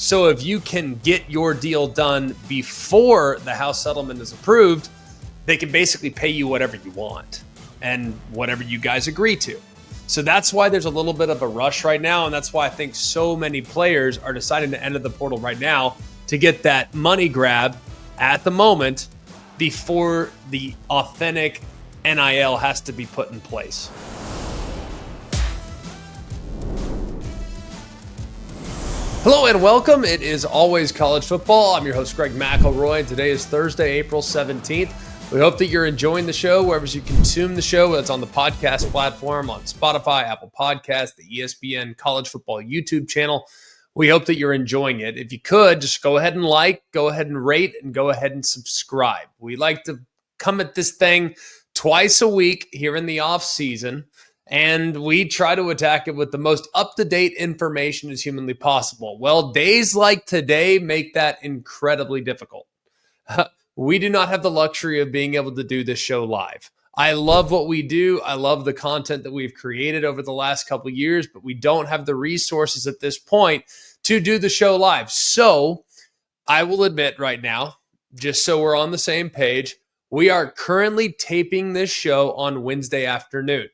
So if you can get your deal done before the House settlement is approved, they can basically pay you whatever you want and whatever you guys agree to. So that's why there's a little bit of a rush right now. And that's why I think so many players are deciding to enter the portal right now to get that money grab at the moment before the authentic NIL has to be put in place. Hello and welcome. It is always college football. I'm your host, Greg McElroy. Today is Thursday, April 17th. We hope that you're enjoying the show wherever you consume the show, whether it's on the podcast platform, on Spotify, Apple Podcasts, the ESPN College Football YouTube channel. We hope that you're enjoying it. If you could, just go ahead and go ahead and rate, and go ahead and subscribe. We like to come at this thing twice a week here in the off season, and we try to attack it with the most up-to-date information as humanly possible. Well, days like today make that incredibly difficult. We do not have the luxury of being able to do this show live. I love what we do. I love the content that we've created over the last couple of years, but we don't have the resources at this point to do the show live. So I will admit right now, just so we're on the same page, we are currently taping this show on Wednesday afternoon.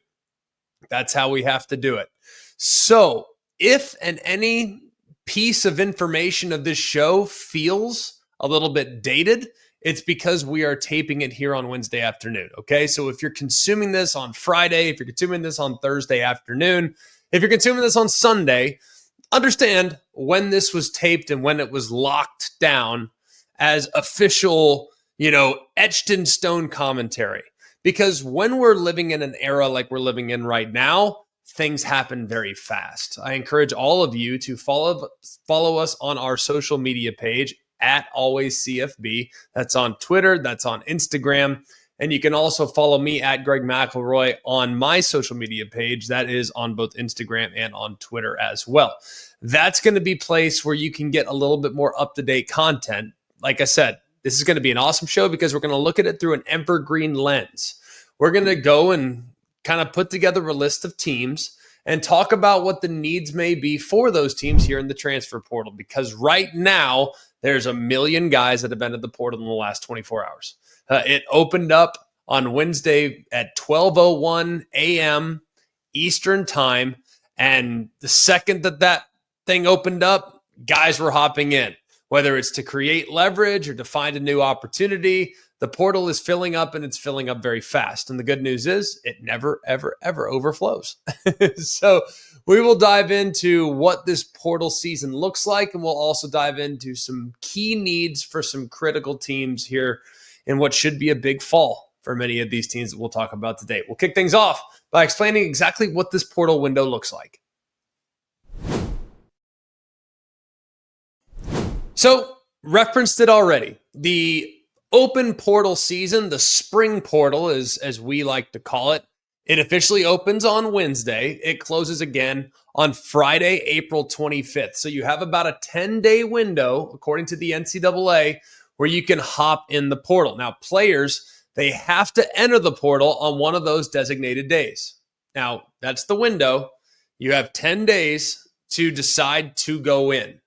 That's how we have to do it. So if any piece of information of this show feels a little bit dated, it's because we are taping it here on Wednesday afternoon, okay? So if you're consuming this on Friday, if you're consuming this on Thursday afternoon, if you're consuming this on Sunday, understand when this was taped and when it was locked down as official, etched in stone commentary. Because when we're living in an era like we're living in right now, things happen very fast. I encourage all of you to follow us on our social media page at AlwaysCFB. That's on Twitter, that's on Instagram, and you can also follow me at Greg McElroy on my social media page. That is on both Instagram and on Twitter as well. That's going to be a place where you can get a little bit more up-to-date content. Like I said, this is going to be an awesome show because we're going to look at it through an evergreen lens. We're going to go and kind of put together a list of teams and talk about what the needs may be for those teams here in the transfer portal. Because right now, there's a million guys that have been at the portal in the last 24 hours. It opened up on Wednesday at 12:01 a.m. Eastern time. And the second that thing opened up, guys were hopping in. Whether it's to create leverage or to find a new opportunity, the portal is filling up, and it's filling up very fast. And the good news is it never, ever, ever overflows. So we will dive into what this portal season looks like, and we'll also dive into some key needs for some critical teams here in what should be a big fall for many of these teams that we'll talk about today. We'll kick things off by explaining exactly what this portal window looks like. So, referenced it already. The open portal season, the spring portal, as we like to call it, it officially opens on Wednesday. It closes again on Friday, April 25th. So you have about a 10-day window, according to the NCAA, where you can hop in the portal. Now, players, they have to enter the portal on one of those designated days. Now, that's the window. You have 10 days to decide to go in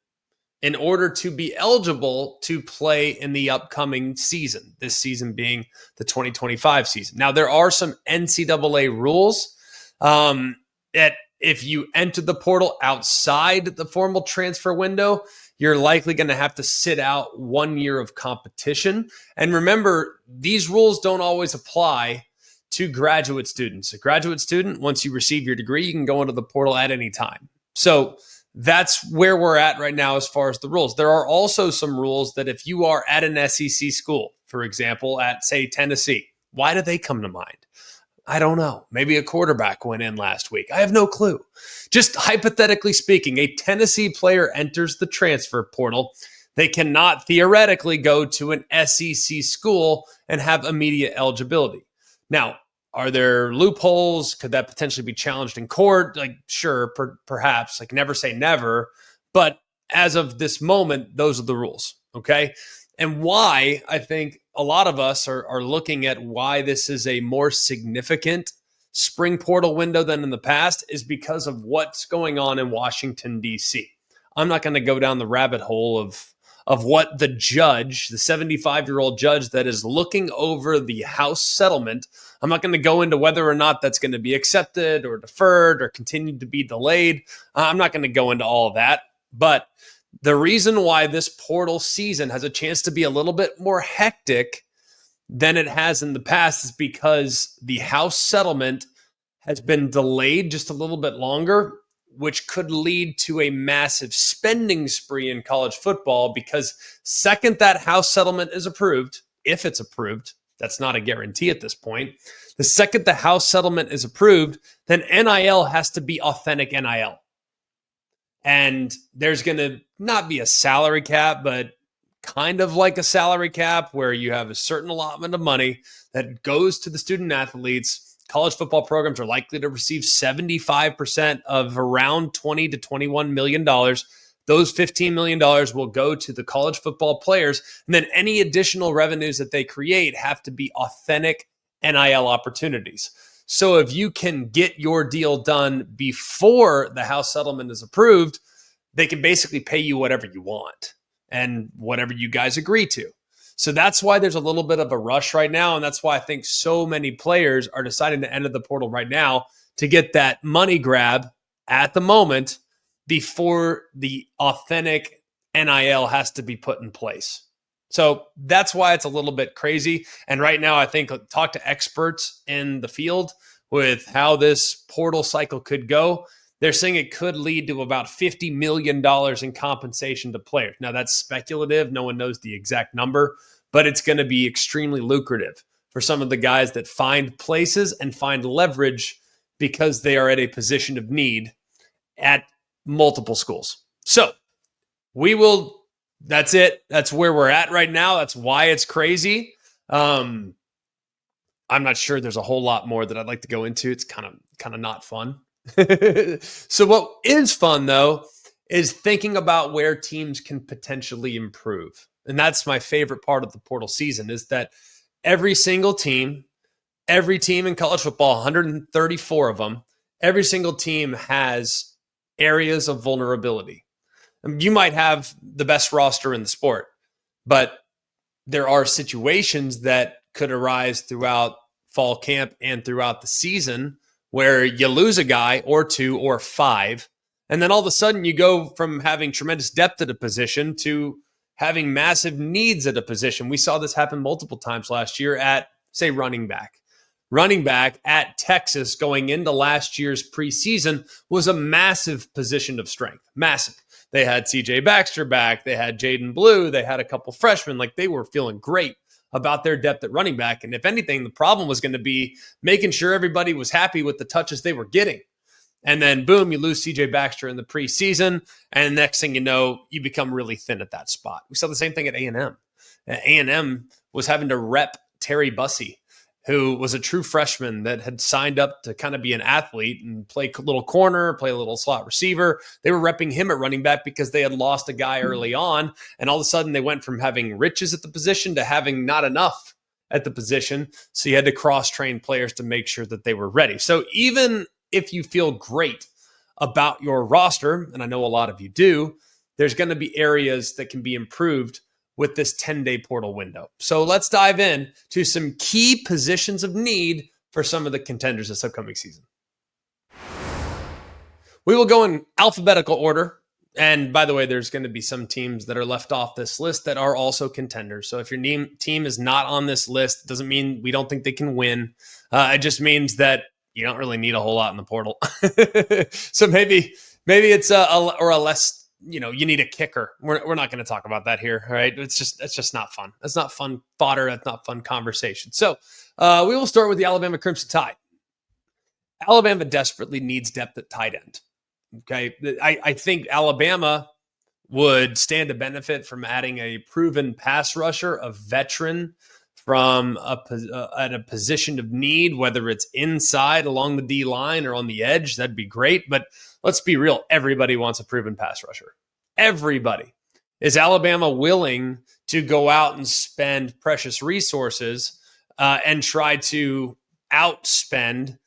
order to be eligible to play in the upcoming season, this season being the 2025 season. Now, there are some NCAA rules that if you enter the portal outside the formal transfer window, you're likely going to have to sit out 1 year of competition. And remember, these rules don't always apply to graduate students. A graduate student, once you receive your degree, you can go into the portal at any time. So that's where we're at right now as far as the rules. There are also some rules that if you are at an SEC school, for example, at, say, Tennessee, why do they come to mind? I don't know. Maybe a quarterback went in last week. I have no clue. Just hypothetically speaking, a Tennessee player enters the transfer portal. They cannot theoretically go to an SEC school and have immediate eligibility. Now, are there loopholes? Could that potentially be challenged in court? Sure, perhaps. Never say never. But as of this moment, those are the rules, okay? And why I think a lot of us are looking at why this is a more significant spring portal window than in the past is because of what's going on in Washington, D.C. I'm not going to go down the rabbit hole of what the judge, the 75-year-old judge that is looking over the House settlement, I'm not going to go into whether or not that's going to be accepted or deferred or continue to be delayed. I'm not going to go into all of that. But the reason why this portal season has a chance to be a little bit more hectic than it has in the past is because the House settlement has been delayed just a little bit longer, which could lead to a massive spending spree in college football, because second that House settlement is approved, if it's approved, that's not a guarantee at this point. The second the House settlement is approved, then NIL has to be authentic NIL. And there's going to not be a salary cap, but kind of like a salary cap where you have a certain allotment of money that goes to the student athletes. College football programs are likely to receive 75% of around $20 to $21 million. Those $15 million will go to the college football players. And then any additional revenues that they create have to be authentic NIL opportunities. So if you can get your deal done before the House settlement is approved, they can basically pay you whatever you want and whatever you guys agree to. So that's why there's a little bit of a rush right now. And that's why I think so many players are deciding to enter the portal right now to get that money grab at the moment before the authentic NIL has to be put in place. So that's why it's a little bit crazy. And right now, I think talk to experts in the field with how this portal cycle could go. They're saying it could lead to about $50 million in compensation to players. Now, that's speculative. No one knows the exact number, but it's going to be extremely lucrative for some of the guys that find places and find leverage because they are at a position of need at multiple schools. So that's it. That's where we're at right now. That's why it's crazy. I'm not sure there's a whole lot more that I'd like to go into. It's kind of not fun. So what is fun, though, is thinking about where teams can potentially improve. And that's my favorite part of the portal season, is that every single team, every team in college football, 134 of them, every single team has areas of vulnerability. You might have the best roster in the sport, but there are situations that could arise throughout fall camp and throughout the season where you lose a guy or two or five, and then all of a sudden you go from having tremendous depth at a position to having massive needs at a position. We saw this happen multiple times last year at, say, running back. Running back at Texas going into last year's preseason was a massive position of strength. Massive. They had CJ Baxter back. They had Jaden Blue. They had a couple freshmen. Like, they were feeling great about their depth at running back. And if anything, the problem was going to be making sure everybody was happy with the touches they were getting. And then, boom, you lose CJ Baxter in the preseason. And next thing you know, you become really thin at that spot. We saw the same thing at A&M. A&M was having to rep Terry Bussey, who was a true freshman that had signed up to kind of be an athlete and play a little corner, play a little slot receiver. They were repping him at running back because they had lost a guy early on. And all of a sudden they went from having riches at the position to having not enough at the position. So you had to cross-train players to make sure that they were ready. So even if you feel great about your roster, and I know a lot of you do, there's going to be areas that can be improved with this 10-day portal window. So let's dive in to some key positions of need for some of the contenders this upcoming season. We will go in alphabetical order. And by the way, there's going to be some teams that are left off this list that are also contenders. So if your team is not on this list, doesn't mean we don't think they can win. It just means that you don't really need a whole lot in the portal. So maybe it's a less, you need a kicker. We're not going to talk about that here. All right. It's just not fun. That's not fun fodder. That's not fun conversation. So we will start with the Alabama Crimson Tide. Alabama desperately needs depth at tight end. Okay. I think Alabama would stand to benefit from adding a proven pass rusher, a veteran from at a position of need, whether it's inside along the D line or on the edge. That'd be great. But let's be real. Everybody wants a proven pass rusher. Everybody. Is Alabama willing to go out and spend precious resources and try to outspend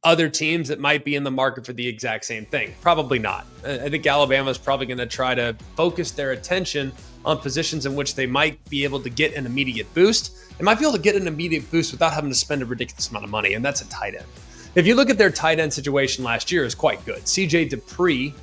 other teams that might be in the market for the exact same thing? Probably not. I think Alabama is probably going to try to focus their attention on positions in which they might be able to get an immediate boost. They might be able to get an immediate boost without having to spend a ridiculous amount of money, and that's a tight end. If you look at their tight end situation last year, it's quite good. CJ Dupree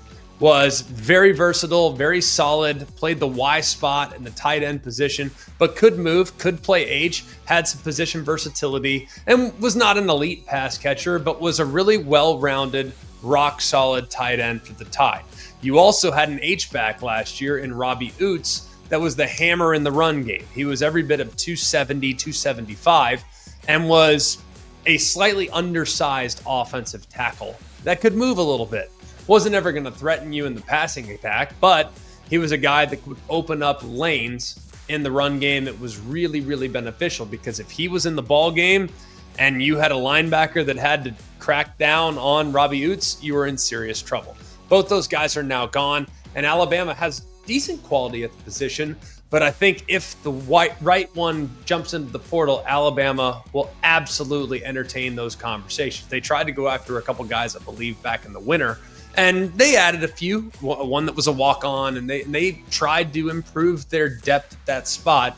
was very versatile, very solid, played the Y spot in the tight end position, but could move, could play H, had some position versatility, and was not an elite pass catcher, but was a really well-rounded, rock-solid tight end for the Tide. You also had an H-back last year in Robbie Oots that was the hammer in the run game. He was every bit of 270, 275, and was a slightly undersized offensive tackle that could move a little bit. Wasn't ever going to threaten you in the passing attack, but he was a guy that could open up lanes in the run game that was really, really beneficial, because if he was in the ball game and you had a linebacker that had to crack down on Robbie Oots, you were in serious trouble. Both those guys are now gone, and Alabama has decent quality at the position, but I think if the right one jumps into the portal, Alabama will absolutely entertain those conversations. They tried to go after a couple guys, I believe, back in the winter, and they added a few, one that was a walk-on, and they tried to improve their depth at that spot.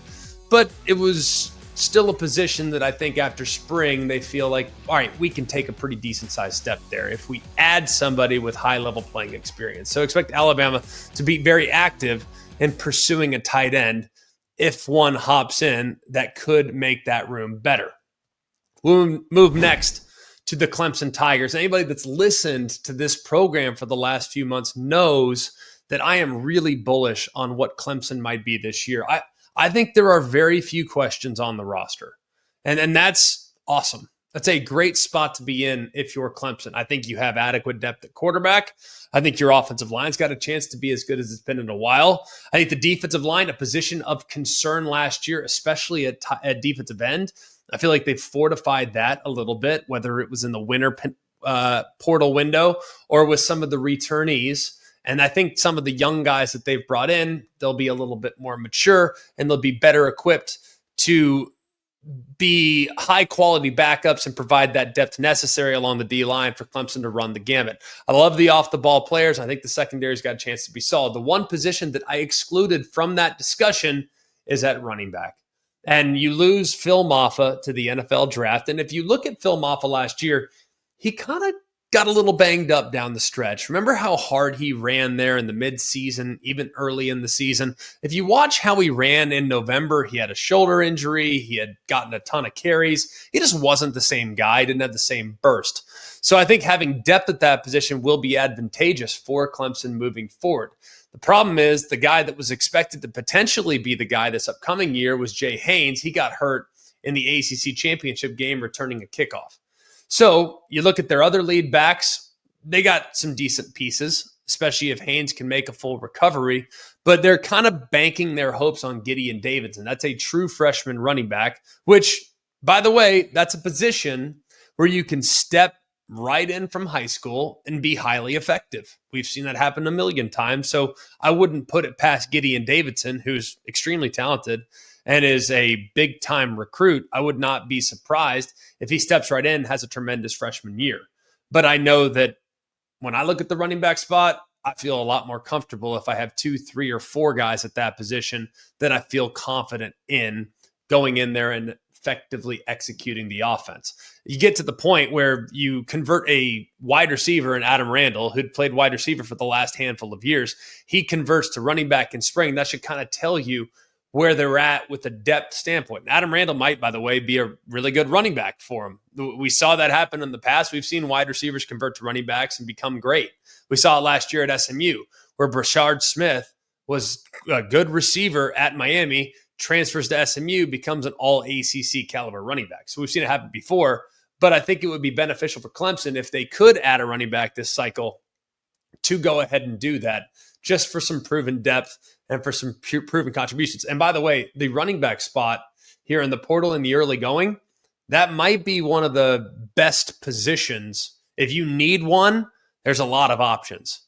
But it was still a position that I think after spring, they feel like, all right, we can take a pretty decent-sized step there if we add somebody with high-level playing experience. So expect Alabama to be very active in pursuing a tight end if one hops in that could make that room better. We'll move next to the Clemson Tigers. Anybody that's listened to this program for the last few months knows that I am really bullish on what Clemson might be this year. I think there are very few questions on the roster, and that's awesome. That's a great spot to be in if you're Clemson. I think you have adequate depth at quarterback. I think your offensive line's got a chance to be as good as it's been in a while. I think the defensive line, a position of concern last year, especially at defensive end, I feel like they've fortified that a little bit, whether it was in the winter portal window or with some of the returnees. And I think some of the young guys that they've brought in, they'll be a little bit more mature and they'll be better equipped to be high quality backups and provide that depth necessary along the D line for Clemson to run the gamut. I love the off the ball players. I think the secondary's got a chance to be solid. The one position that I excluded from that discussion is at running back. And you lose Phil Maffa to the NFL draft. And if you look at Phil Maffa last year, he kind of got a little banged up down the stretch. Remember how hard he ran there in the midseason, even early in the season? If you watch how he ran in November, he had a shoulder injury. He had gotten a ton of carries. He just wasn't the same guy. He didn't have the same burst. So I think having depth at that position will be advantageous for Clemson moving forward. The problem is the guy that was expected to potentially be the guy this upcoming year was Jay Haynes. He got hurt in the ACC championship game returning a kickoff. So you look at their other lead backs, they got some decent pieces, especially if Haynes can make a full recovery, but they're kind of banking their hopes on Gideon Davidson. That's a true freshman running back, which, by the way, that's a position where you can step right in from high school and be highly effective. We've seen that happen a million times. So I wouldn't put it past Gideon Davidson, who's extremely talented and is a big time recruit. I would not be surprised if he steps right in, has a tremendous freshman year. But I know that when I look at the running back spot, I feel a lot more comfortable if I have 2, 3, or 4 guys at that position that I feel confident in going in there and effectively executing the offense. You get to the point where you convert a wide receiver in Adam Randall, who'd played wide receiver for the last handful of years. He converts to running back in spring. That should kind of tell you where they're at with a depth standpoint. Adam Randall might, by the way, be a really good running back for him. We saw that happen in the past. We've seen wide receivers convert to running backs and become great. We saw it last year at SMU, where Brashard Smith was a good receiver at Miami, transfers to SMU, becomes an all ACC caliber running back. So we've seen it happen before, but I think it would be beneficial for Clemson if they could add a running back this cycle to go ahead and do that, just for some proven depth and for some proven contributions. And by the way, the running back spot here in the portal in the early going, that might be one of the best positions. If you need one, there's a lot of options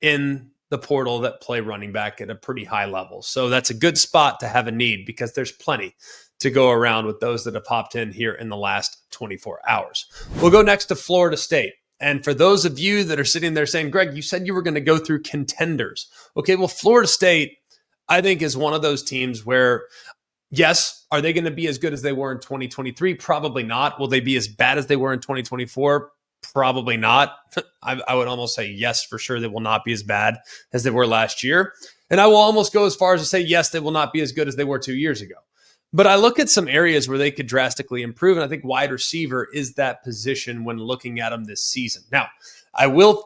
in the portal that play running back at a pretty high level. So that's a good spot to have a need because there's plenty. to go around with those that have popped in here in the last 24 hours. We'll go next to Florida State. And for those of you that are sitting there saying, Greg, you said you were going to go through contenders. Okay, well, Florida State, I think, is one of those teams where, yes, are they going to be as good as they were in 2023? Probably not. Will they be as bad as they were in 2024? Probably not. I would almost say yes, for sure. They will not be as bad as they were last year. And I will almost go as far as to say, yes, they will not be as good as they were 2 years ago. But I look at some areas where they could drastically improve, and I think wide receiver is that position when looking at them this season. Now, I will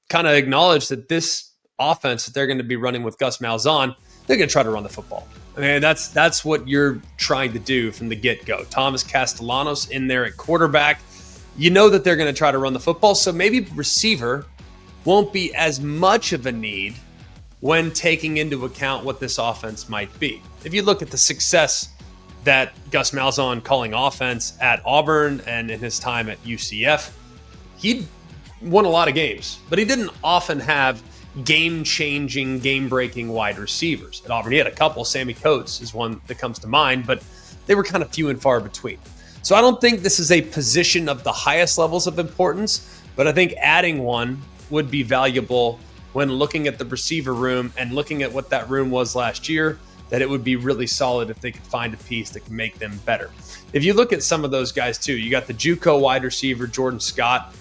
kind of acknowledge that this offense that they're going to be running with Gus Malzahn, they're going to try to run the football. I mean, that's what you're trying to do from the get-go. Thomas Castellanos in there at quarterback. You know that they're going to try to run the football, so maybe receiver won't be as much of a need when taking into account what this offense might be. If you look at the success that Gus Malzahn calling offense at Auburn and in his time at UCF, he won a lot of games, but he didn't often have game-changing, game-breaking wide receivers. At Auburn, he had a couple. Sammy Coates is one that comes to mind, but they were kind of few and far between. So I don't think this is a position of the highest levels of importance, but I think adding one would be valuable when looking at the receiver room and looking at what that room was last year, that it would be really solid if they could find a piece that can make them better. If you look at some of those guys too, you got the JUCO wide receiver, Jordan Scott.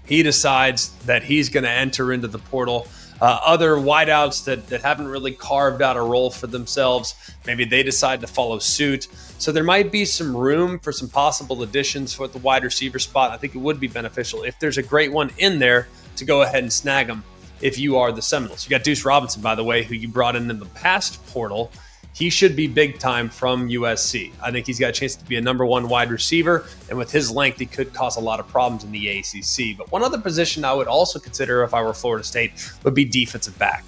He decides that he's going to enter into the portal. Other wideouts that haven't really carved out a role for themselves, maybe they decide to follow suit. So there might be some room for some possible additions for the wide receiver spot. I think it would be beneficial if there's a great one in there to go ahead and snag them if you are the Seminoles. You got Deuce Robinson, by the way, who you brought in the past portal. He should be big time from USC. I think he's got a chance to be a number one wide receiver, and with his length, he could cause a lot of problems in the ACC. But one other position I would also consider if I were Florida State would be defensive back.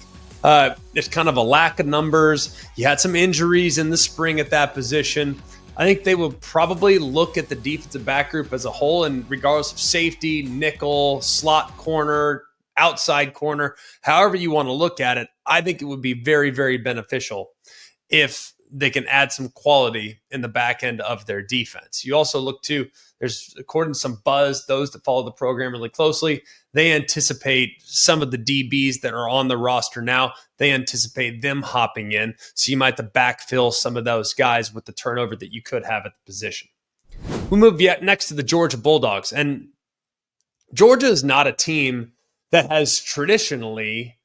There's kind of a lack of numbers. You had some injuries in the spring at that position. I think they would probably look at the defensive back group as a whole, and regardless of safety, nickel, slot corner, outside corner, however you want to look at it, I think it would be very, very beneficial if they can add some quality in the back end of their defense. You also look to, there's, according to some buzz, those that follow the program really closely, they anticipate some of the DBs that are on the roster now, they anticipate them hopping in. So you might have to backfill some of those guys with the turnover that you could have at the position. We move yet next to the Georgia Bulldogs. And Georgia is not a team that has traditionally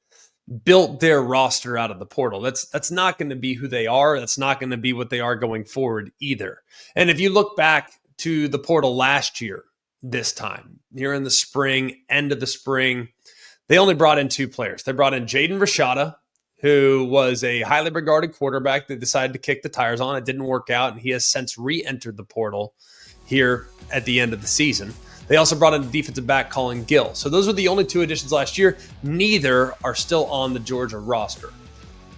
built their roster out of the portal. That's not going to be who they are. That's not going to be what they are going forward either. And if you look back to the portal last year, this time, here in the spring, end of the spring, they only brought in two players. They brought in Jaden Rashada, who was a highly regarded quarterback that decided to kick the tires on. It didn't work out, and he has since re-entered the portal here at the end of the season. They also brought in a defensive back, Colin Gill. So those were the only two additions last year. Neither are still on the Georgia roster.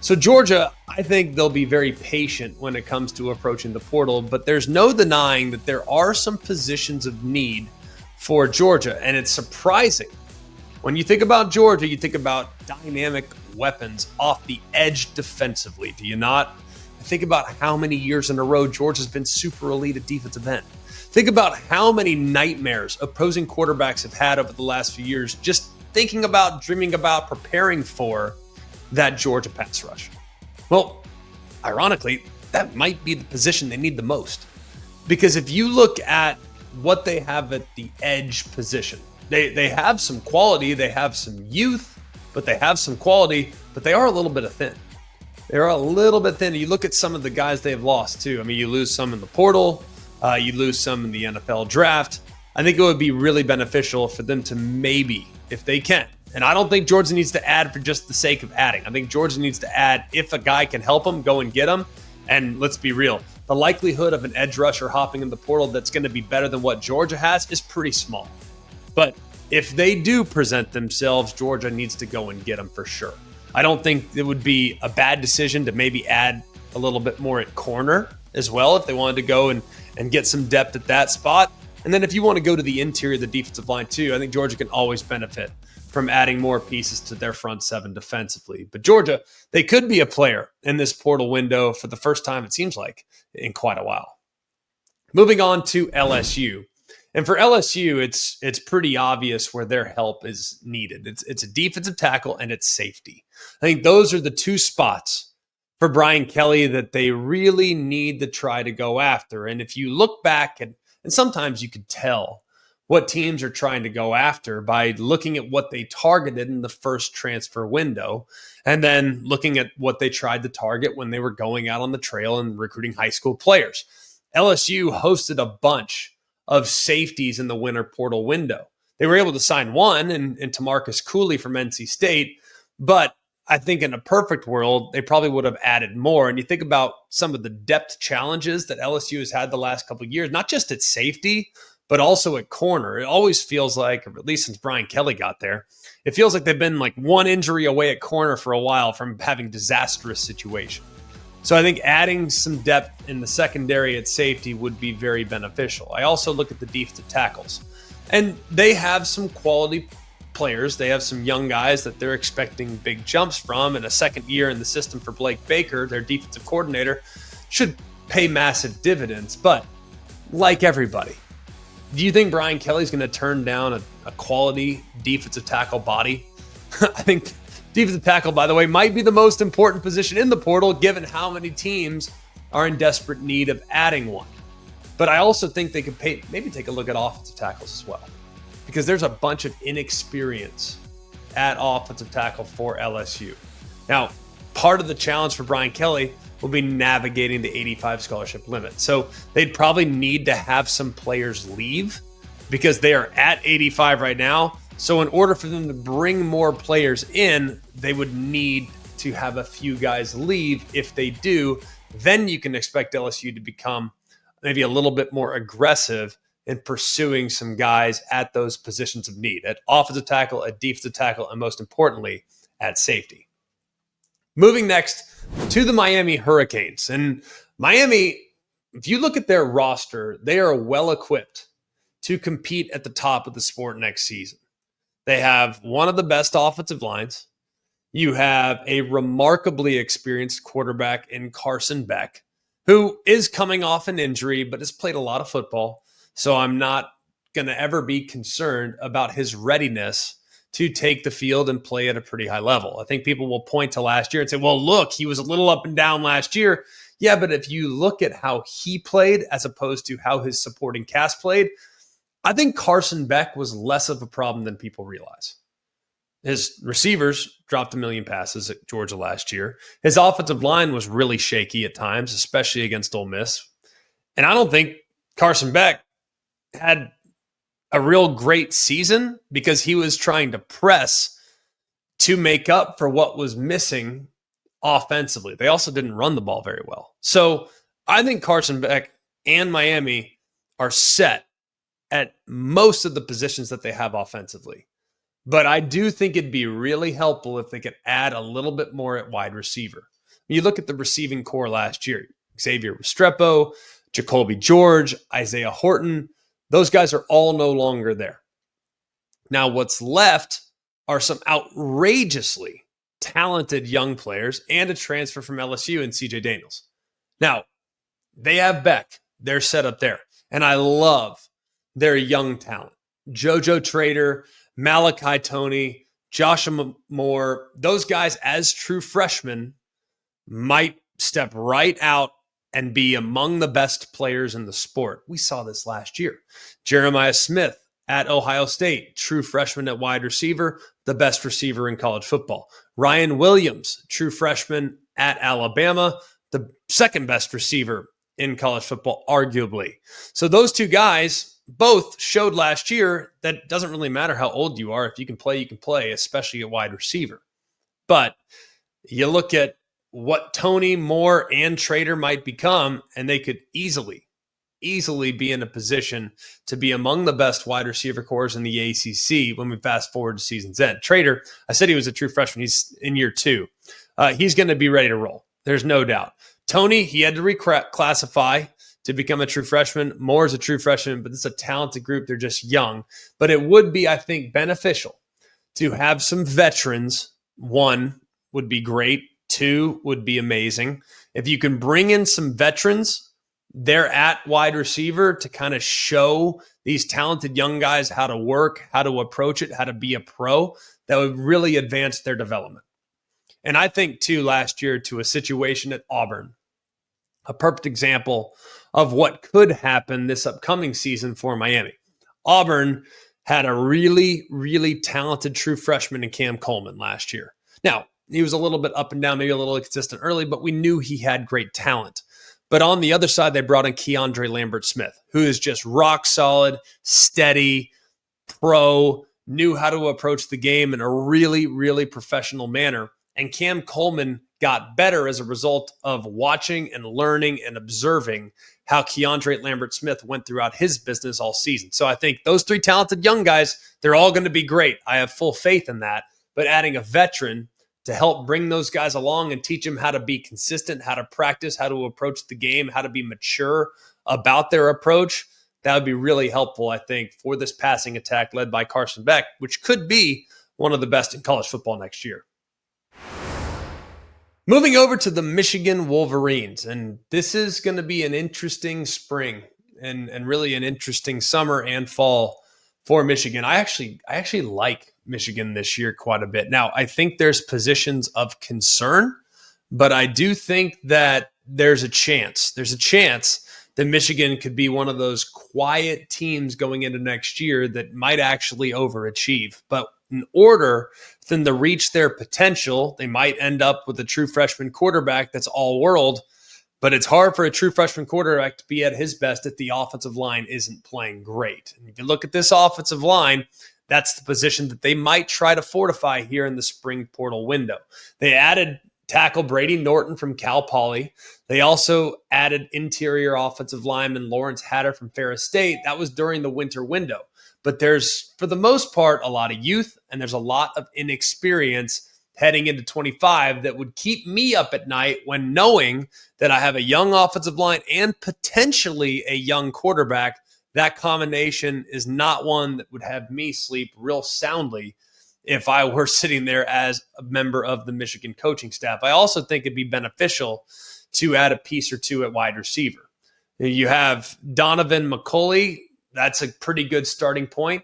So Georgia, I think they'll be very patient when it comes to approaching the portal, but there's no denying that there are some positions of need for Georgia, and it's surprising. When you think about Georgia, you think about dynamic weapons off the edge defensively, do you not? Think about how many years in a row Georgia's been super elite at defensive end. Think about how many nightmares opposing quarterbacks have had over the last few years just thinking about, dreaming about, preparing for that Georgia pass rush. Well, ironically, that might be the position they need the most. Because if you look at what they have at the edge position, they have some quality, they have some youth, but they have some quality, but they are a little bit thin. They're a little bit thin. You look at some of the guys they've lost too. I mean, you lose some in the portal. You lose some in the NFL draft. I think it would be really beneficial for them to maybe, if they can. And I don't think Georgia needs to add for just the sake of adding. I think Georgia needs to add, if a guy can help them, go and get them. And let's be real, the likelihood of an edge rusher hopping in the portal that's going to be better than what Georgia has is pretty small. But if they do present themselves, Georgia needs to go and get them for sure. I don't think it would be a bad decision to maybe add a little bit more at corner as well if they wanted to go and get some depth at that spot. And then if you want to go to the interior of the defensive line too, I think Georgia can always benefit from adding more pieces to their front seven defensively. But Georgia, they could be a player in this portal window for the first time, it seems like, in quite a while. Moving on to LSU. And for LSU, it's pretty obvious where their help is needed. It's a defensive tackle and it's safety. I think those are the two spots for Brian Kelly that they really need to try to go after. And if you look back, and sometimes you could tell what teams are trying to go after by looking at what they targeted in the first transfer window, and then looking at what they tried to target when they were going out on the trail and recruiting high school players. LSU hosted a bunch of safeties in the winter portal window. They were able to sign one in Tamarcus Cooley from NC State, but I think in a perfect world, they probably would have added more. And you think about some of the depth challenges that LSU has had the last couple of years, not just at safety, but also at corner. It always feels like, or at least since Brian Kelly got there, it feels like they've been like one injury away at corner for a while from having disastrous situation. So I think adding some depth in the secondary at safety would be very beneficial. I also look at the defensive tackles, and they have some quality players. They have some young guys that they're expecting big jumps from, and a second year in the system for Blake Baker, their defensive coordinator, should pay massive dividends. But like everybody, do you think Brian Kelly's going to turn down a quality defensive tackle body? I think defensive tackle, by the way, might be the most important position in the portal, given how many teams are in desperate need of adding one. But I also think they could maybe take a look at offensive tackles as well, because there's a bunch of inexperience at offensive tackle for LSU. Now, part of the challenge for Brian Kelly will be navigating the 85 scholarship limit. So they'd probably need to have some players leave because they are at 85 right now. So in order for them to bring more players in, they would need to have a few guys leave. If they do, then you can expect LSU to become maybe a little bit more aggressive in pursuing some guys at those positions of need, at offensive tackle, at defensive tackle, and most importantly, at safety. Moving next to the Miami Hurricanes. And Miami, if you look at their roster, they are well equipped to compete at the top of the sport next season. They have one of the best offensive lines. You have a remarkably experienced quarterback in Carson Beck, who is coming off an injury, but has played a lot of football. So I'm not going to ever be concerned about his readiness to take the field and play at a pretty high level. I think people will point to last year and say, well, look, he was a little up and down last year. Yeah, but if you look at how he played as opposed to how his supporting cast played, I think Carson Beck was less of a problem than people realize. His receivers dropped 1 million passes at Georgia last year. His offensive line was really shaky at times, especially against Ole Miss. And I don't think Carson Beck had a real great season because he was trying to press to make up for what was missing offensively. They also didn't run the ball very well. So I think Carson Beck and Miami are set at most of the positions that they have offensively. But I do think it'd be really helpful if they could add a little bit more at wide receiver. When you look at the receiving core last year, Xavier Restrepo, Jacoby George, Isaiah Horton, those guys are all no longer there. Now, what's left are some outrageously talented young players and a transfer from LSU and CJ Daniels. Now, they have Beck. They're set up there. And I love their young talent. JoJo Trader, Malachi Toney, Joshua Moore, those guys as true freshmen might step right out and be among the best players in the sport. We saw this last year. Jeremiah Smith at Ohio State, true freshman at wide receiver, the best receiver in college football. Ryan Williams, true freshman at Alabama, the second best receiver in college football, arguably. So those two guys both showed last year that it doesn't really matter how old you are. If you can play, especially at wide receiver. But you look at what Toney, Moore, and Trader might become, and they could easily be in a position to be among the best wide receiver cores in the ACC when we fast forward to season's end. Trader, I said he was a true freshman. He's in year 2. He's going to be ready to roll. There's no doubt. Toney, he had to reclassify to become a true freshman. Moore is a true freshman, but it's a talented group. They're just young. But it would be, I think, beneficial to have some veterans. One would be great. Two would be amazing. If you can bring in some veterans, they're at wide receiver to kind of show these talented young guys how to work, how to approach it, how to be a pro, that would really advance their development. And I think, too, last year to a situation at Auburn, a perfect example of what could happen this upcoming season for Miami. Auburn had a really, really talented true freshman in Cam Coleman last year. Now, he was a little bit up and down, maybe a little inconsistent early, but we knew he had great talent. But on the other side, they brought in Keandre Lambert-Smith, who is just rock solid, steady, pro, knew how to approach the game in a really, really professional manner. And Cam Coleman got better as a result of watching and learning and observing how Keandre Lambert-Smith went throughout his business all season. So I think those three talented young guys, they're all going to be great. I have full faith in that. But adding a veteran to help bring those guys along and teach them how to be consistent, how to practice, how to approach the game, how to be mature about their approach, that would be really helpful, I think, for this passing attack led by Carson Beck, which could be one of the best in college football next year. Moving over to the Michigan Wolverines, and this is going to be an interesting spring and really an interesting summer and fall for Michigan. I actually like Michigan this year quite a bit. Now, I think there's positions of concern, but I do think that there's a chance that Michigan could be one of those quiet teams going into next year that might actually overachieve. But in order for them to reach their potential, they might end up with a true freshman quarterback that's all world. But it's hard for a true freshman quarterback to be at his best if the offensive line isn't playing great. And if you look at this offensive line, that's the position that they might try to fortify here in the spring portal window. They added tackle Brady Norton from Cal Poly. They also added interior offensive lineman Lawrence Hatter from Ferris State. That was during the winter window. But there's, for the most part, a lot of youth and there's a lot of inexperience heading into 25 that would keep me up at night when knowing that I have a young offensive line and potentially a young quarterback. That combination is not one that would have me sleep real soundly if I were sitting there as a member of the Michigan coaching staff. I also think it'd be beneficial to add a piece or two at wide receiver. You have Donovan McCulley. That's a pretty good starting point.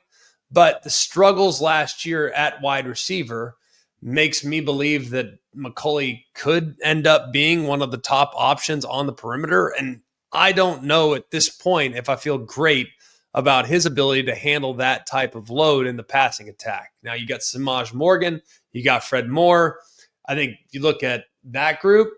But the struggles last year at wide receiver makes me believe that McCulley could end up being one of the top options on the perimeter. And I don't know at this point if I feel great about his ability to handle that type of load in the passing attack. Now, you got Samaj Morgan, you got Fred Moore. I think if you look at that group,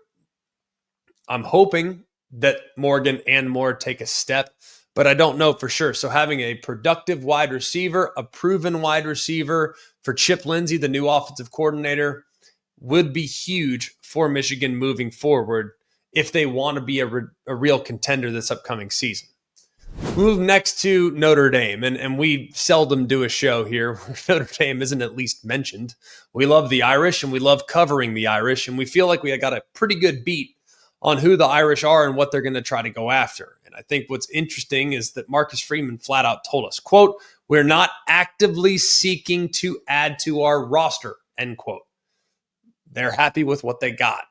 I'm hoping that Morgan and Moore take a step, but I don't know for sure. So having a productive wide receiver, a proven wide receiver for Chip Lindsey, the new offensive coordinator, would be huge for Michigan moving forward if they want to be a real contender this upcoming season. We move next to Notre Dame, and we seldom do a show here where Notre Dame isn't at least mentioned. We love the Irish, and we love covering the Irish, and we feel like we got a pretty good beat on who the Irish are and what they're going to try to go after. And I think what's interesting is that Marcus Freeman flat out told us, quote, "We're not actively seeking to add to our roster," end quote. They're happy with what they got.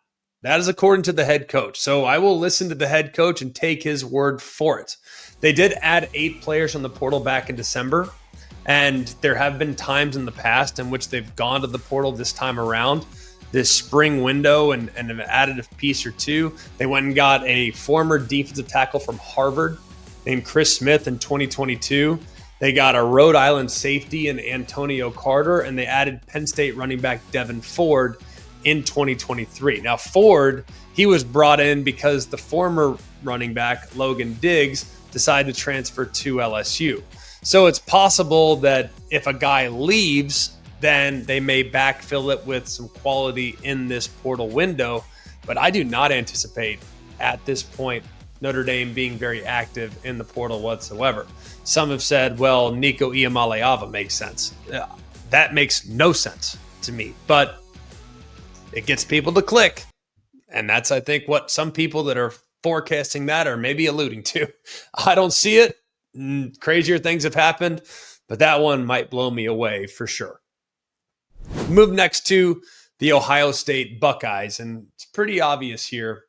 That is according to the head coach. So I will listen to the head coach and take his word for it. They did add 8 players on the portal back in December, and there have been times in the past in which they've gone to the portal this time around, this spring window, and have added a piece or two. They went and got a former defensive tackle from Harvard named Chris Smith in 2022. They got a Rhode Island safety in Antonio Carter, and they added Penn State running back Devin Ford in 2023. Now, Ford, he was brought in because the former running back, Logan Diggs, decided to transfer to LSU. So it's possible that if a guy leaves, then they may backfill it with some quality in this portal window. But I do not anticipate at this point Notre Dame being very active in the portal whatsoever. Some have said, well, Nico Iamaleava makes sense. That makes no sense to me, but it gets people to click. And that's, I think, what some people that are forecasting that are maybe alluding to. I don't see it. Crazier things have happened, but that one might blow me away for sure. Move next to the Ohio State Buckeyes, and it's pretty obvious here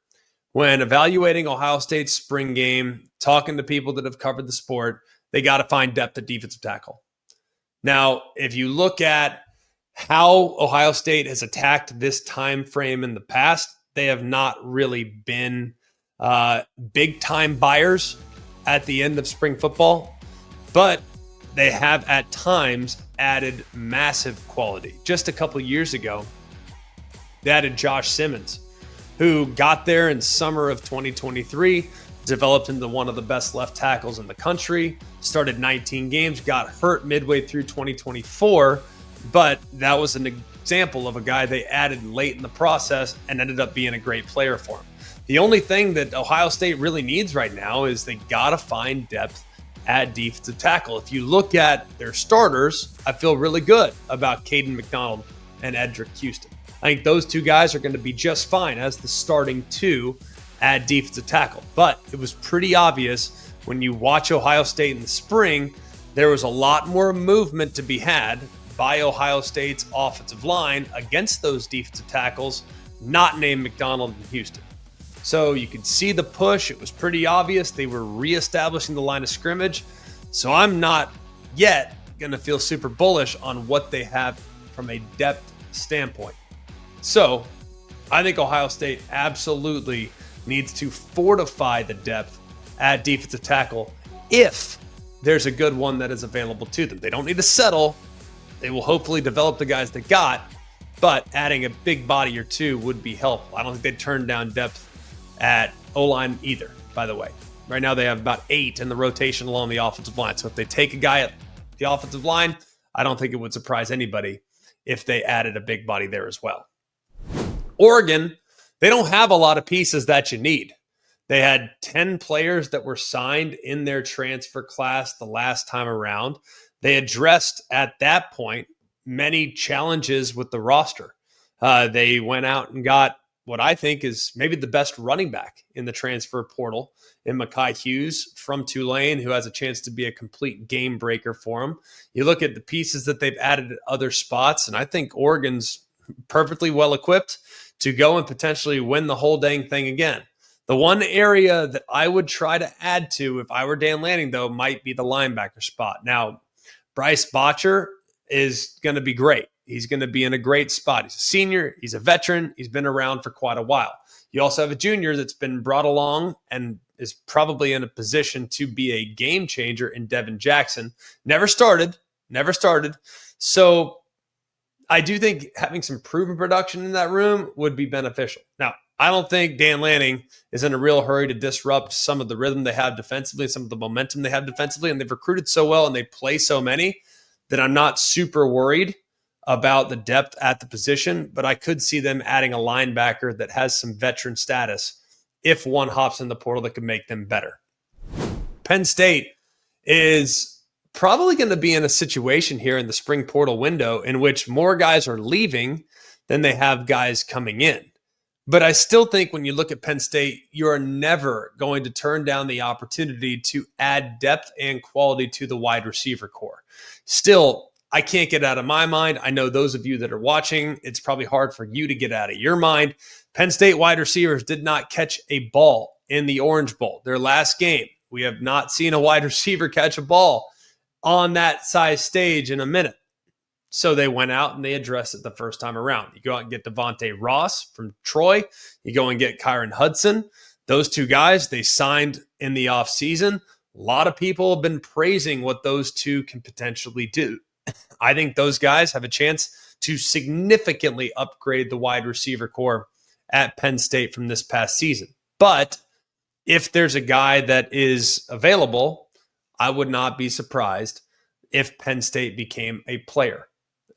when evaluating Ohio State's spring game, talking to people that have covered the sport, they got to find depth at defensive tackle. Now, if you look at how Ohio State has attacked this time frame in the past, they have not really been big-time buyers at the end of spring football, but they have at times added massive quality. Just a couple years ago, they added Josh Simmons, who got there in summer of 2023, developed into one of the best left tackles in the country, started 19 games, got hurt midway through 2024, but that was an example of a guy they added late in the process and ended up being a great player for him. The only thing that Ohio State really needs right now is they got to find depth at defensive tackle. If you look at their starters, I feel really good about Caden McDonald and Edric Houston. I think those two guys are going to be just fine as the starting two at defensive tackle. But it was pretty obvious when you watch Ohio State in the spring, there was a lot more movement to be had by Ohio State's offensive line against those defensive tackles, not named McDonald and Houston. So you could see the push. It was pretty obvious. They were reestablishing the line of scrimmage. So I'm not yet going to feel super bullish on what they have from a depth standpoint. So I think Ohio State absolutely needs to fortify the depth at defensive tackle if there's a good one that is available to them. They don't need to settle. They will hopefully develop the guys they got, but adding a big body or two would be helpful. I don't think they'd turn down depth at O-line either, by the way. Right now they have about 8 in the rotation along the offensive line. So if they take a guy at the offensive line, I don't think it would surprise anybody if they added a big body there as well. Oregon, they don't have a lot of pieces that you need. They had 10 players that were signed in their transfer class the last time around. They addressed at that point many challenges with the roster. They went out and got what I think is maybe the best running back in the transfer portal in Mekhi Hughes from Tulane, who has a chance to be a complete game breaker for him. You look at the pieces that they've added at other spots, and I think Oregon's perfectly well equipped to go and potentially win the whole dang thing again. The one area that I would try to add to if I were Dan Lanning, though, might be the linebacker spot. Now, Bryce Botcher is going to be great. He's going to be in a great spot. He's a senior. He's a veteran. He's been around for quite a while. You also have a junior that's been brought along and is probably in a position to be a game changer in Devin Jackson. Never started. So I do think having some proven production in that room would be beneficial. Now, I don't think Dan Lanning is in a real hurry to disrupt some of the rhythm they have defensively, some of the momentum they have defensively, and they've recruited so well and they play so many that I'm not super worried about the depth at the position, but I could see them adding a linebacker that has some veteran status if one hops in the portal that could make them better. Penn State is probably going to be in a situation here in the spring portal window in which more guys are leaving than they have guys coming in. But I still think when you look at Penn State, you are never going to turn down the opportunity to add depth and quality to the wide receiver core. Still, I can't get out of my mind. I know those of you that are watching, it's probably hard for you to get out of your mind. Penn State wide receivers did not catch a ball in the Orange Bowl, their last game. We have not seen a wide receiver catch a ball on that size stage in a minute. So they went out and they addressed it the first time around. You go out and get Devontae Ross from Troy. You go and get Kyron Hudson. Those two guys, they signed in the offseason. A lot of people have been praising what those two can potentially do. I think those guys have a chance to significantly upgrade the wide receiver core at Penn State from this past season. But if there's a guy that is available, I would not be surprised if Penn State became a player.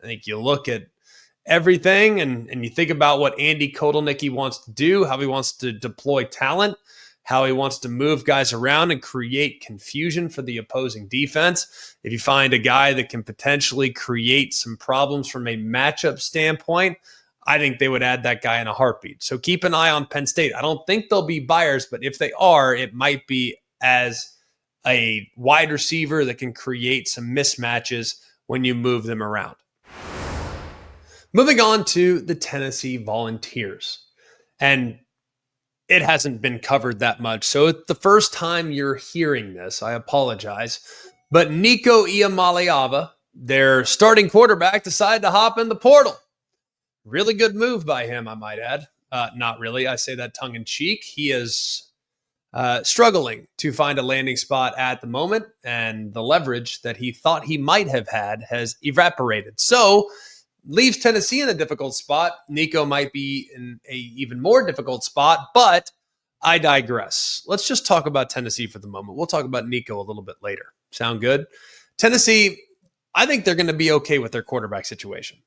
I think you look at everything and you think about what Andy Kotelnicki wants to do, how he wants to deploy talent, how he wants to move guys around and create confusion for the opposing defense. If you find a guy that can potentially create some problems from a matchup standpoint, I think they would add that guy in a heartbeat. So keep an eye on Penn State. I don't think they'll be buyers, but if they are, it might be as a wide receiver that can create some mismatches when you move them around. Moving on to the Tennessee Volunteers. And it hasn't been covered that much. So it's the first time you're hearing this. I apologize. But Nico Iamaleava, their starting quarterback, decided to hop in the portal. Really good move by him, I might add. Not really. I say that tongue in cheek. He is struggling to find a landing spot at the moment, and the leverage that he thought he might have had has evaporated. So leaves Tennessee in a difficult spot. Nico might be in a even more difficult spot, but I digress. Let's just talk about Tennessee for the moment. We'll talk about Nico a little bit later. Sound good? Tennessee, I think they're going to be okay with their quarterback situation.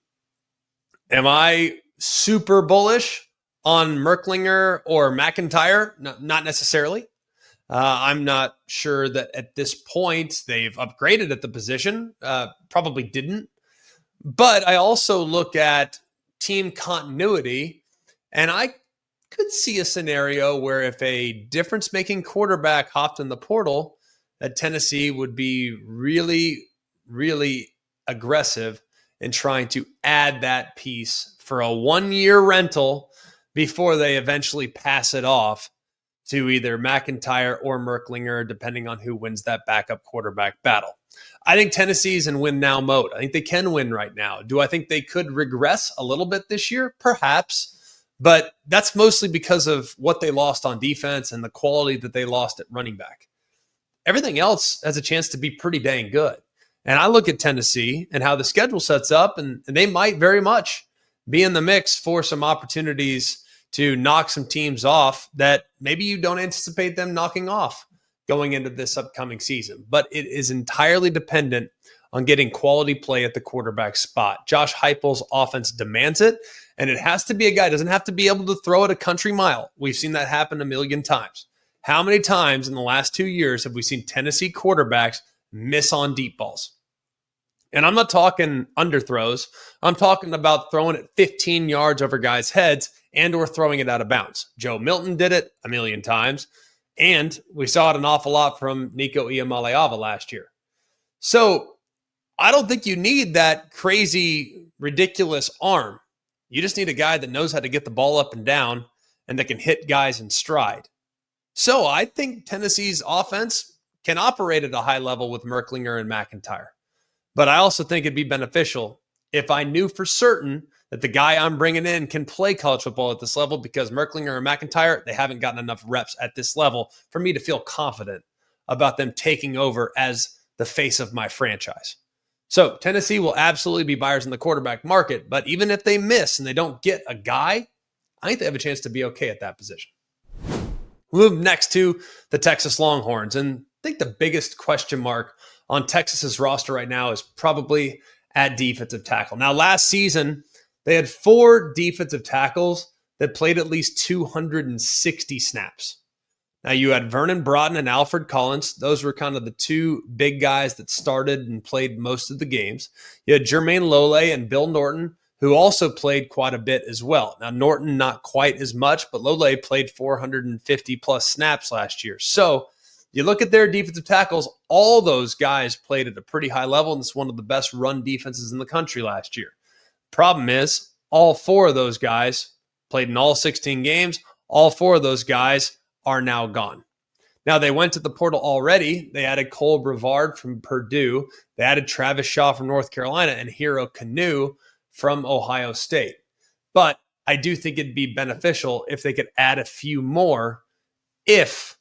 Am I super bullish on Merklinger or McIntyre? No, not necessarily. I'm not sure that at this point they've upgraded at the position. Probably didn't. But I also look at team continuity, and I could see a scenario where if a difference-making quarterback hopped in the portal, that Tennessee would be really, really aggressive in trying to add that piece for a one-year rental before they eventually pass it off to either McIntyre or Merklinger, depending on who wins that backup quarterback battle. I think Tennessee's in win now mode. I think they can win right now. Do I think they could regress a little bit this year? Perhaps. But that's mostly because of what they lost on defense and the quality that they lost at running back. Everything else has a chance to be pretty dang good. And I look at Tennessee and how the schedule sets up, and they might very much be in the mix for some opportunities to knock some teams off that maybe you don't anticipate them knocking off going into this upcoming season. But it is entirely dependent on getting quality play at the quarterback spot. Josh Heupel's offense demands it, and it has to be a guy. It doesn't have to be able to throw it a country mile. We've seen that happen a million times. How many times in the last 2 years have we seen Tennessee quarterbacks miss on deep balls? And I'm not talking underthrows. I'm talking about throwing it 15 yards over guys' heads and or throwing it out of bounds. Joe Milton did it a million times, and we saw it an awful lot from Nico Iamaleava last year. So I don't think you need that crazy, ridiculous arm. You just need a guy that knows how to get the ball up and down and that can hit guys in stride. So I think Tennessee's offense can operate at a high level with Merklinger and McIntyre. But I also think it'd be beneficial if I knew for certain that the guy I'm bringing in can play college football at this level, because Merklinger and McIntyre, they haven't gotten enough reps at this level for me to feel confident about them taking over as the face of my franchise. So Tennessee will absolutely be buyers in the quarterback market, but even if they miss and they don't get a guy, I think they have a chance to be okay at that position. We'll move next to the Texas Longhorns, and I think the biggest question mark on Texas's roster right now is probably at defensive tackle. Now, last season, they had 4 defensive tackles that played at least 260 snaps. Now, you had Vernon Broughton and Alfred Collins. Those were kind of the 2 big guys that started and played most of the games. You had Jermaine Lole and Bill Norton, who also played quite a bit as well. Now, Norton, not quite as much, but Lole played 450-plus snaps last year. So you look at their defensive tackles, all those guys played at a pretty high level, and it's one of the best run defenses in the country last year. Problem is, all 4 of those guys played in all 16 games. All 4 of those guys are now gone. Now, they went to the portal already. They added Cole Brevard from Purdue. They added Travis Shaw from North Carolina and Hero Kanu from Ohio State. But I do think it'd be beneficial if they could add a few more if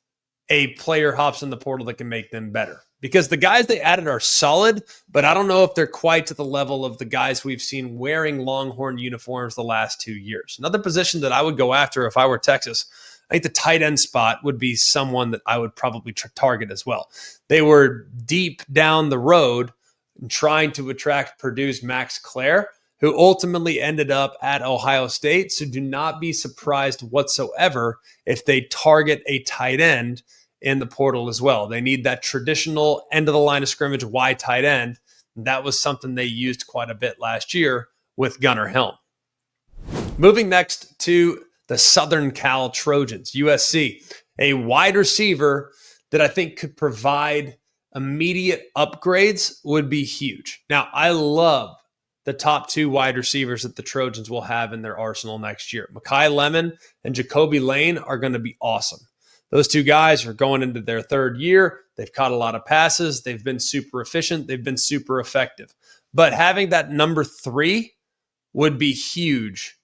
a player hops in the portal that can make them better. Because the guys they added are solid, but I don't know if they're quite to the level of the guys we've seen wearing Longhorn uniforms the last 2 years. Another position that I would go after if I were Texas, I think the tight end spot would be someone that I would probably target as well. They were deep down the road in trying to attract Purdue's Max Clare, who ultimately ended up at Ohio State. So do not be surprised whatsoever if they target a tight end in the portal as well. They need that traditional end of the line of scrimmage wide tight end. That was something they used quite a bit last year with Gunnar Helm. Moving next to the Southern Cal Trojans, USC, a wide receiver that I think could provide immediate upgrades would be huge. Now, I love the top 2 wide receivers that the Trojans will have in their arsenal next year. Mekhi Lemon and Jacoby Lane are going to be awesome. Those 2 guys are going into their 3rd year. They've caught a lot of passes. They've been super efficient. They've been super effective. But having that number 3 would be huge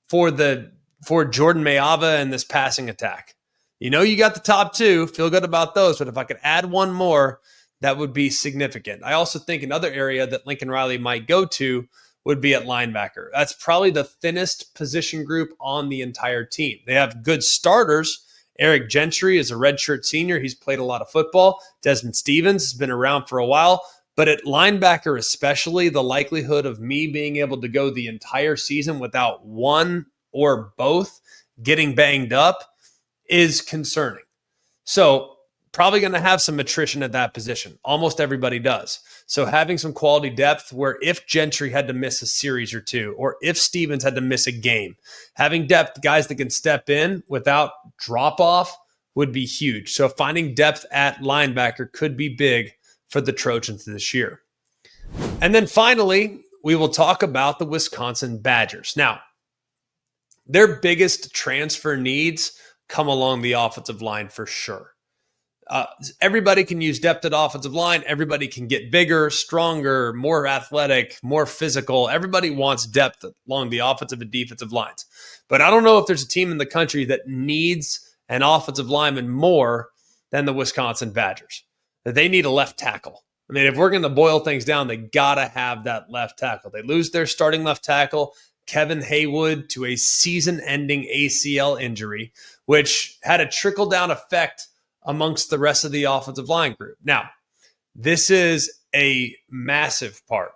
for Jordan Mayava and this passing attack. You got the top 2. Feel good about those. But if I could add one more, that would be significant. I also think another area that Lincoln Riley might go to would be at linebacker. That's probably the thinnest position group on the entire team. They have good starters. Eric Gentry is a redshirt senior. He's played a lot of football. Desmond Stevens has been around for a while. But at linebacker especially, the likelihood of me being able to go the entire season without one or both getting banged up is concerning. So probably going to have some attrition at that position. Almost everybody does. So having some quality depth where if Gentry had to miss a series or 2, or if Stevens had to miss a game, having depth, guys that can step in without drop off would be huge. So finding depth at linebacker could be big for the Trojans this year. And then finally, we will talk about the Wisconsin Badgers. Now, their biggest transfer needs come along the offensive line for sure. Everybody can use depth at offensive line. Everybody can get bigger, stronger, more athletic, more physical. Everybody wants depth along the offensive and defensive lines. But I don't know if there's a team in the country that needs an offensive lineman more than the Wisconsin Badgers. They need a left tackle. I mean, if we're going to boil things down, they got to have that left tackle. They lose their starting left tackle, Kevin Haywood, to a season-ending ACL injury, which had a trickle-down effect amongst the rest of the offensive line group. Now, this is a massive part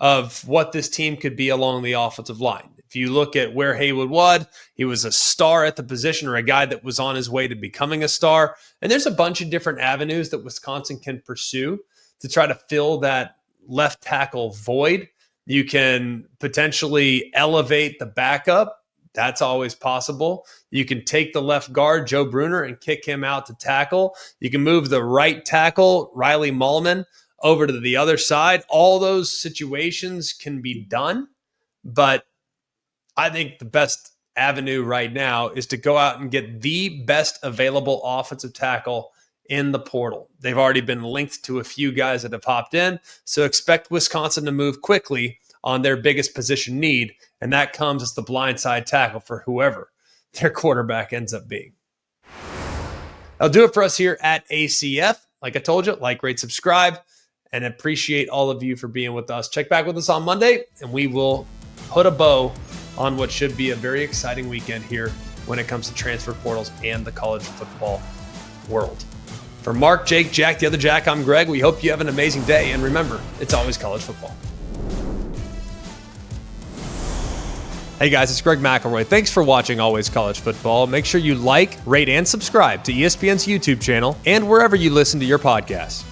of what this team could be along the offensive line. If you look at where Haywood was, he was a star at the position, or a guy that was on his way to becoming a star. And there's a bunch of different avenues that Wisconsin can pursue to try to fill that left tackle void. You can potentially elevate the backup. That's always possible. You can take the left guard, Joe Bruner, and kick him out to tackle. You can move the right tackle, Riley Mullman, over to the other side. All those situations can be done, but I think the best avenue right now is to go out and get the best available offensive tackle in the portal. They've already been linked to a few guys that have hopped in, so expect Wisconsin to move quickly on their biggest position need, and that comes as the blindside tackle for whoever their quarterback ends up being. That'll do it for us here at ACF. Like I told you, like, rate, subscribe, and appreciate all of you for being with us. Check back with us on Monday, and we will put a bow on what should be a very exciting weekend here when it comes to transfer portals and the college football world. For Mark, Jake, Jack, the other Jack, I'm Greg. We hope you have an amazing day, and remember, it's always college football. Hey guys, it's Greg McElroy. Thanks for watching Always College Football. Make sure you like, rate, and subscribe to ESPN's YouTube channel and wherever you listen to your podcasts.